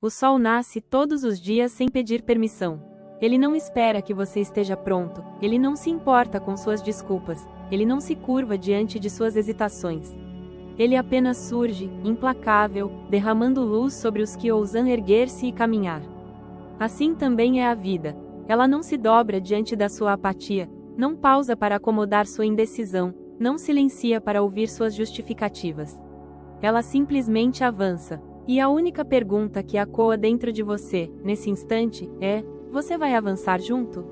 O sol nasce todos os dias sem pedir permissão. Ele não espera que você esteja pronto, ele não se importa com suas desculpas, ele não se curva diante de suas hesitações. Ele apenas surge, implacável, derramando luz sobre os que ousam erguer-se e caminhar. Assim também é a vida. Ela não se dobra diante da sua apatia, não pausa para acomodar sua indecisão, não silencia para ouvir suas justificativas. Ela simplesmente avança. E a única pergunta que ecoa dentro de você, nesse instante, é: você vai avançar junto?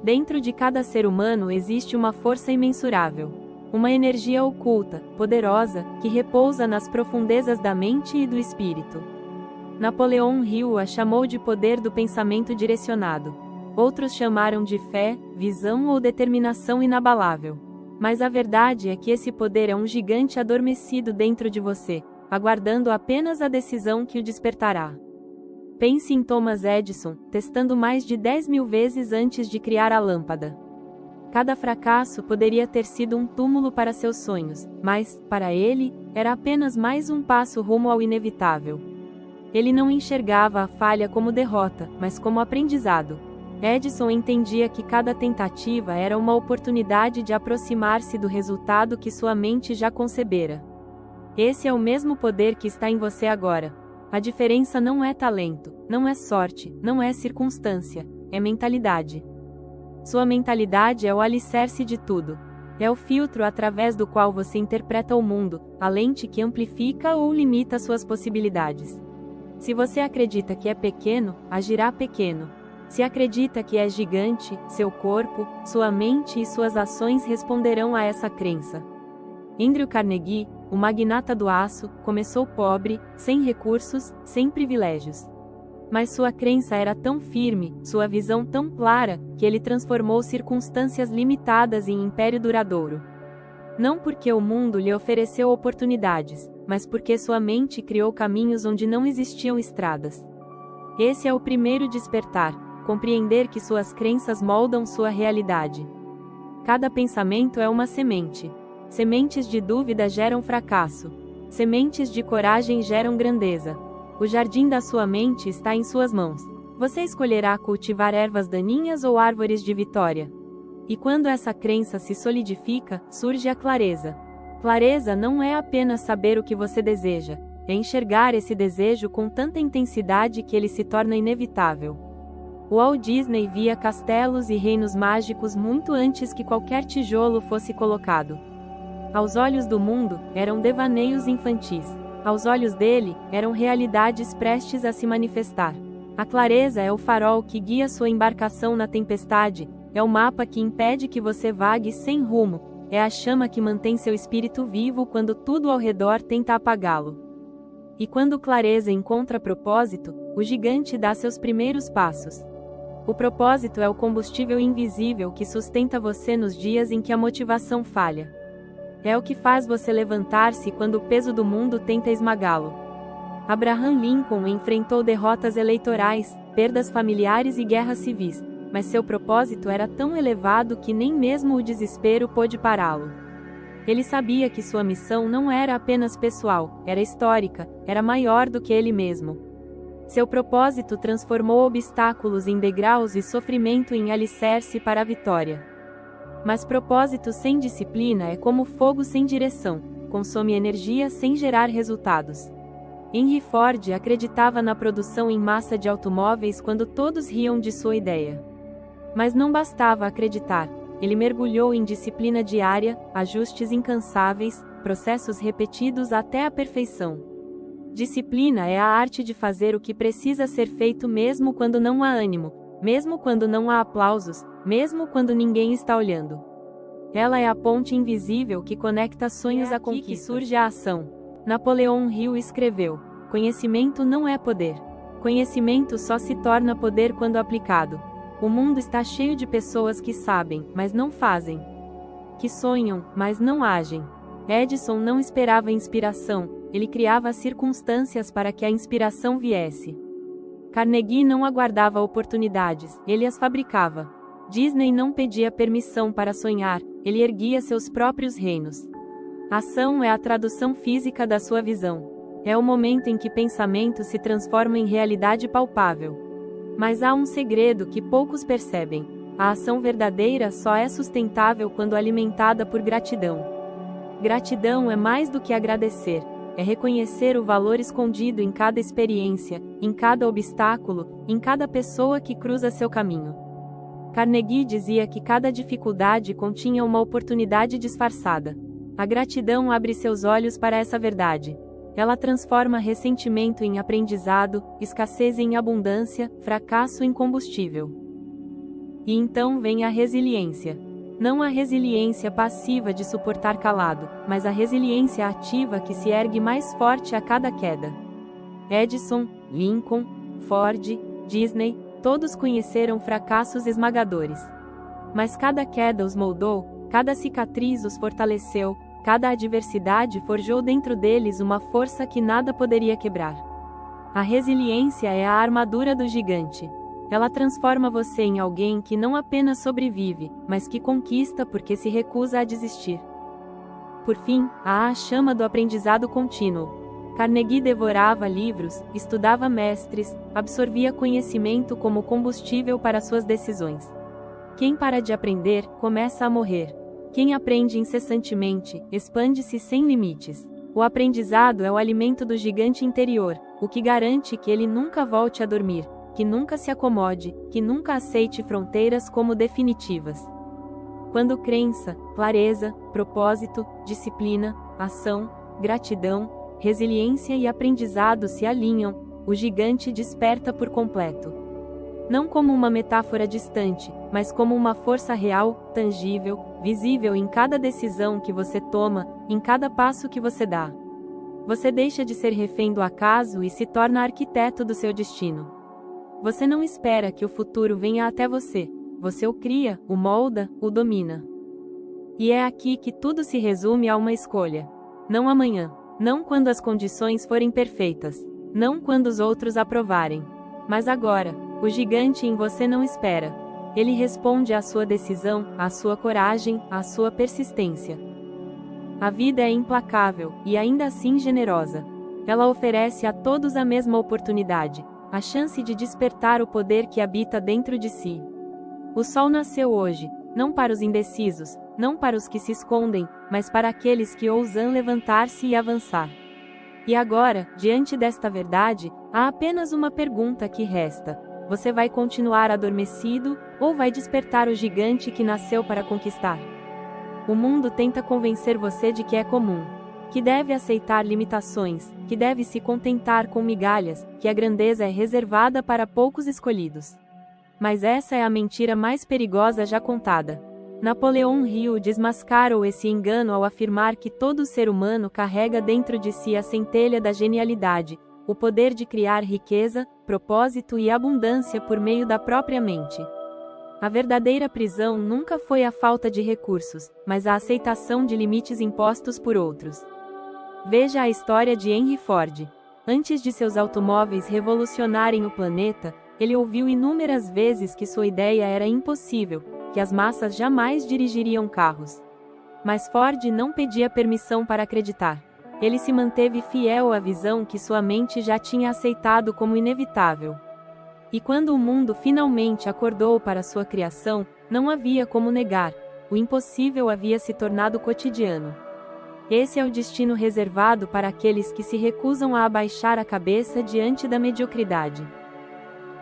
Dentro de cada ser humano existe uma força imensurável. Uma energia oculta, poderosa, que repousa nas profundezas da mente e do espírito. Napoleão Hill a chamou de poder do pensamento direcionado. Outros chamaram de fé, visão ou determinação inabalável. Mas a verdade é que esse poder é um gigante adormecido dentro de você, aguardando apenas a decisão que o despertará. Pense em Thomas Edison, testando mais de 10.000 vezes antes de criar a lâmpada. Cada fracasso poderia ter sido um túmulo para seus sonhos, mas, para ele, era apenas mais um passo rumo ao inevitável. Ele não enxergava a falha como derrota, mas como aprendizado. Edison entendia que cada tentativa era uma oportunidade de aproximar-se do resultado que sua mente já concebera. Esse é o mesmo poder que está em você agora. A diferença não é talento, não é sorte, não é circunstância, é mentalidade. Sua mentalidade é o alicerce de tudo. É o filtro através do qual você interpreta o mundo, a lente que amplifica ou limita suas possibilidades. Se você acredita que é pequeno, agirá pequeno. Se acredita que é gigante, seu corpo, sua mente e suas ações responderão a essa crença. Andrew Carnegie, o magnata do aço, começou pobre, sem recursos, sem privilégios. Mas sua crença era tão firme, sua visão tão clara, que ele transformou circunstâncias limitadas em império duradouro. Não porque o mundo lhe ofereceu oportunidades, mas porque sua mente criou caminhos onde não existiam estradas. Esse é o primeiro despertar, compreender que suas crenças moldam sua realidade. Cada pensamento é uma semente. Sementes de dúvida geram fracasso. Sementes de coragem geram grandeza. O jardim da sua mente está em suas mãos. Você escolherá cultivar ervas daninhas ou árvores de vitória. E quando essa crença se solidifica, surge a clareza. Clareza não é apenas saber o que você deseja, é enxergar esse desejo com tanta intensidade que ele se torna inevitável. Walt Disney via castelos e reinos mágicos muito antes que qualquer tijolo fosse colocado. Aos olhos do mundo, eram devaneios infantis. Aos olhos dele, eram realidades prestes a se manifestar. A clareza é o farol que guia sua embarcação na tempestade, é o mapa que impede que você vague sem rumo, é a chama que mantém seu espírito vivo quando tudo ao redor tenta apagá-lo. E quando clareza encontra propósito, o gigante dá seus primeiros passos. O propósito é o combustível invisível que sustenta você nos dias em que a motivação falha. É o que faz você levantar-se quando o peso do mundo tenta esmagá-lo. Abraham Lincoln enfrentou derrotas eleitorais, perdas familiares e guerras civis, mas seu propósito era tão elevado que nem mesmo o desespero pôde pará-lo. Ele sabia que sua missão não era apenas pessoal, era histórica, era maior do que ele mesmo. Seu propósito transformou obstáculos em degraus e sofrimento em alicerce para a vitória. Mas propósito sem disciplina é como fogo sem direção, consome energia sem gerar resultados. Henry Ford acreditava na produção em massa de automóveis quando todos riam de sua ideia. Mas não bastava acreditar, ele mergulhou em disciplina diária, ajustes incansáveis, processos repetidos até a perfeição. Disciplina é a arte de fazer o que precisa ser feito mesmo quando não há ânimo, mesmo quando não há aplausos, mesmo quando ninguém está olhando. Ela é a ponte invisível que conecta sonhos a conquistas. Que surge a ação. Napoleão Hill escreveu: conhecimento não é poder. Conhecimento só se torna poder quando aplicado. O mundo está cheio de pessoas que sabem, mas não fazem. Que sonham, mas não agem. Edison não esperava inspiração, ele criava as circunstâncias para que a inspiração viesse. Carnegie não aguardava oportunidades, ele as fabricava. Disney não pedia permissão para sonhar, ele erguia seus próprios reinos. Ação é a tradução física da sua visão. É o momento em que pensamento se transforma em realidade palpável. Mas há um segredo que poucos percebem: a ação verdadeira só é sustentável quando alimentada por gratidão. Gratidão é mais do que agradecer, é reconhecer o valor escondido em cada experiência, em cada obstáculo, em cada pessoa que cruza seu caminho. Carnegie dizia que cada dificuldade continha uma oportunidade disfarçada. A gratidão abre seus olhos para essa verdade. Ela transforma ressentimento em aprendizado, escassez em abundância, fracasso em combustível. E então vem a resiliência. Não a resiliência passiva de suportar calado, mas a resiliência ativa que se ergue mais forte a cada queda. Edison, Lincoln, Ford, Disney, todos conheceram fracassos esmagadores. Mas cada queda os moldou, cada cicatriz os fortaleceu, cada adversidade forjou dentro deles uma força que nada poderia quebrar. A resiliência é a armadura do gigante. Ela transforma você em alguém que não apenas sobrevive, mas que conquista porque se recusa a desistir. Por fim, há a chama do aprendizado contínuo. Carnegie devorava livros, estudava mestres, absorvia conhecimento como combustível para suas decisões. Quem para de aprender, começa a morrer. Quem aprende incessantemente, expande-se sem limites. O aprendizado é o alimento do gigante interior, o que garante que ele nunca volte a dormir, que nunca se acomode, que nunca aceite fronteiras como definitivas. Quando crença, clareza, propósito, disciplina, ação, gratidão, resiliência e aprendizado se alinham, o gigante desperta por completo. Não como uma metáfora distante, mas como uma força real, tangível, visível em cada decisão que você toma, em cada passo que você dá. Você deixa de ser refém do acaso e se torna arquiteto do seu destino. Você não espera que o futuro venha até você, você o cria, o molda, o domina. E é aqui que tudo se resume a uma escolha. Não amanhã, não quando as condições forem perfeitas, não quando os outros aprovarem, mas agora. O gigante em você não espera. Ele responde à sua decisão, à sua coragem, à sua persistência. A vida é implacável, e ainda assim generosa. Ela oferece a todos a mesma oportunidade, a chance de despertar o poder que habita dentro de si. O sol nasceu hoje, não para os indecisos, não para os que se escondem, mas para aqueles que ousam levantar-se e avançar. E agora, diante desta verdade, há apenas uma pergunta que resta. Você vai continuar adormecido, ou vai despertar o gigante que nasceu para conquistar? O mundo tenta convencer você de que é comum, que deve aceitar limitações, que deve se contentar com migalhas, que a grandeza é reservada para poucos escolhidos. Mas essa é a mentira mais perigosa já contada. Napoleão Hill desmascarou esse engano ao afirmar que todo ser humano carrega dentro de si a centelha da genialidade, o poder de criar riqueza, propósito e abundância por meio da própria mente. A verdadeira prisão nunca foi a falta de recursos, mas a aceitação de limites impostos por outros. Veja a história de Henry Ford. Antes de seus automóveis revolucionarem o planeta, ele ouviu inúmeras vezes que sua ideia era impossível, que as massas jamais dirigiriam carros. Mas Ford não pedia permissão para acreditar. Ele se manteve fiel à visão que sua mente já tinha aceitado como inevitável. E quando o mundo finalmente acordou para sua criação, não havia como negar, o impossível havia se tornado cotidiano. Esse é o destino reservado para aqueles que se recusam a abaixar a cabeça diante da mediocridade.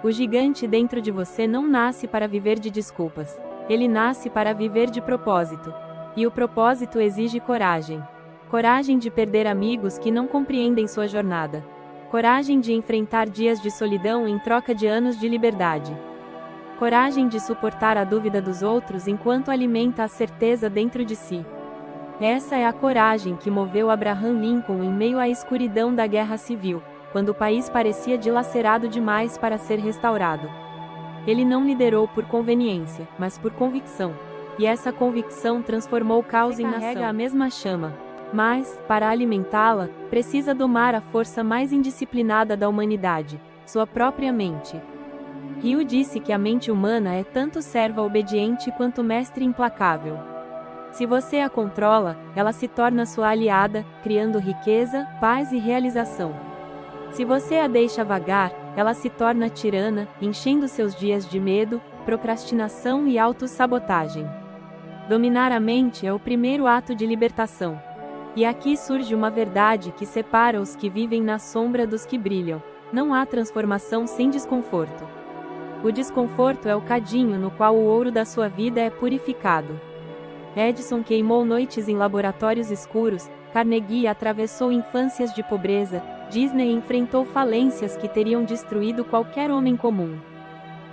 O gigante dentro de você não nasce para viver de desculpas, ele nasce para viver de propósito. E o propósito exige coragem. Coragem de perder amigos que não compreendem sua jornada. Coragem de enfrentar dias de solidão em troca de anos de liberdade. Coragem de suportar a dúvida dos outros enquanto alimenta a certeza dentro de si. Essa é a coragem que moveu Abraham Lincoln em meio à escuridão da Guerra Civil, quando o país parecia dilacerado demais para ser restaurado. Ele não liderou por conveniência, mas por convicção. E essa convicção transformou o caos em nação. Carrega a mesma chama. Mas, para alimentá-la, precisa domar a força mais indisciplinada da humanidade, sua própria mente. Hill disse que a mente humana é tanto serva obediente quanto mestre implacável. Se você a controla, ela se torna sua aliada, criando riqueza, paz e realização. Se você a deixa vagar, ela se torna tirana, enchendo seus dias de medo, procrastinação e autossabotagem. Dominar a mente é o primeiro ato de libertação. E aqui surge uma verdade que separa os que vivem na sombra dos que brilham. Não há transformação sem desconforto. O desconforto é o cadinho no qual o ouro da sua vida é purificado. Edison queimou noites em laboratórios escuros, Carnegie atravessou infâncias de pobreza, Disney enfrentou falências que teriam destruído qualquer homem comum.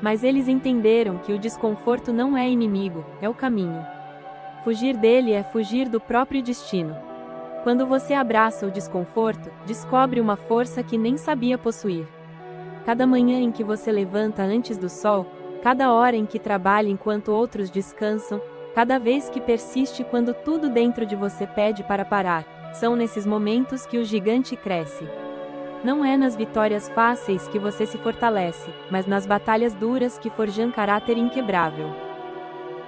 Mas eles entenderam que o desconforto não é inimigo, é o caminho. Fugir dele é fugir do próprio destino. Quando você abraça o desconforto, descobre uma força que nem sabia possuir. Cada manhã em que você levanta antes do sol, cada hora em que trabalha enquanto outros descansam, cada vez que persiste quando tudo dentro de você pede para parar, são nesses momentos que o gigante cresce. Não é nas vitórias fáceis que você se fortalece, mas nas batalhas duras que forjam caráter inquebrável.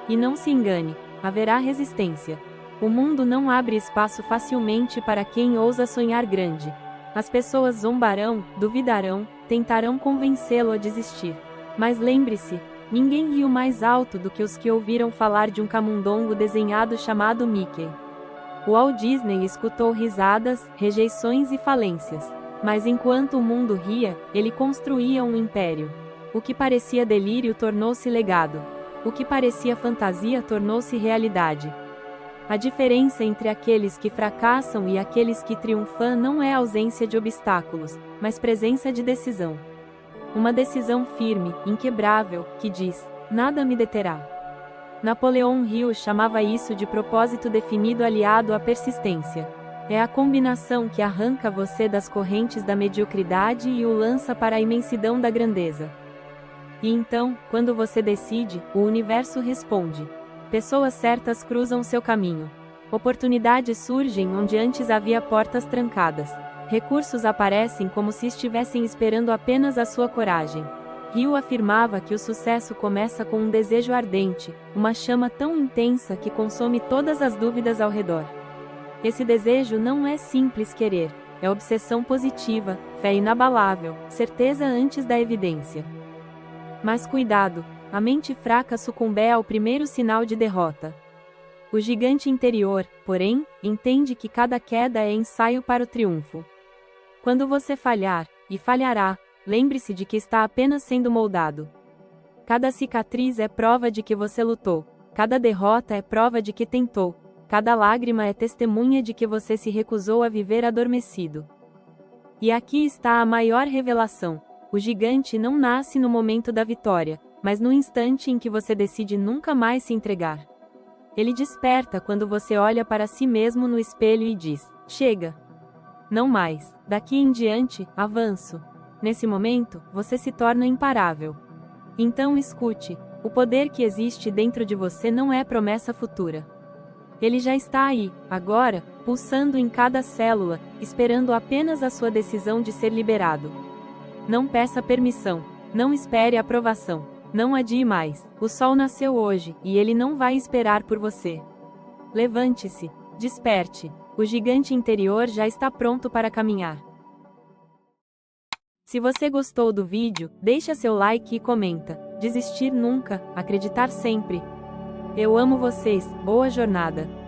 E não se engane, haverá resistência. O mundo não abre espaço facilmente para quem ousa sonhar grande. As pessoas zombarão, duvidarão, tentarão convencê-lo a desistir. Mas lembre-se, ninguém riu mais alto do que os que ouviram falar de um camundongo desenhado chamado Mickey. Walt Disney escutou risadas, rejeições e falências. Mas enquanto o mundo ria, ele construía um império. O que parecia delírio tornou-se legado. O que parecia fantasia tornou-se realidade. A diferença entre aqueles que fracassam e aqueles que triunfam não é ausência de obstáculos, mas presença de decisão. Uma decisão firme, inquebrável, que diz: nada me deterá. Napoleão Hill chamava isso de propósito definido aliado à persistência. É a combinação que arranca você das correntes da mediocridade e o lança para a imensidão da grandeza. E então, quando você decide, o universo responde. Pessoas certas cruzam seu caminho. Oportunidades surgem onde antes havia portas trancadas. Recursos aparecem como se estivessem esperando apenas a sua coragem. Hill afirmava que o sucesso começa com um desejo ardente, uma chama tão intensa que consome todas as dúvidas ao redor. Esse desejo não é simples querer, é obsessão positiva, fé inabalável, certeza antes da evidência. Mas cuidado, a mente fraca sucumbe ao primeiro sinal de derrota. O gigante interior, porém, entende que cada queda é ensaio para o triunfo. Quando você falhar, e falhará, lembre-se de que está apenas sendo moldado. Cada cicatriz é prova de que você lutou, cada derrota é prova de que tentou. Cada lágrima é testemunha de que você se recusou a viver adormecido. E aqui está a maior revelação: o gigante não nasce no momento da vitória, mas no instante em que você decide nunca mais se entregar. Ele desperta quando você olha para si mesmo no espelho e diz: chega! Não mais, daqui em diante, avanço. Nesse momento, você se torna imparável. Então escute: o poder que existe dentro de você não é promessa futura. Ele já está aí, agora, pulsando em cada célula, esperando apenas a sua decisão de ser liberado. Não peça permissão, não espere aprovação, não adie mais. O sol nasceu hoje, e ele não vai esperar por você. Levante-se, desperte, o gigante interior já está pronto para caminhar. Se você gostou do vídeo, deixa seu like e comenta. Desistir nunca, acreditar sempre. Eu amo vocês, boa jornada!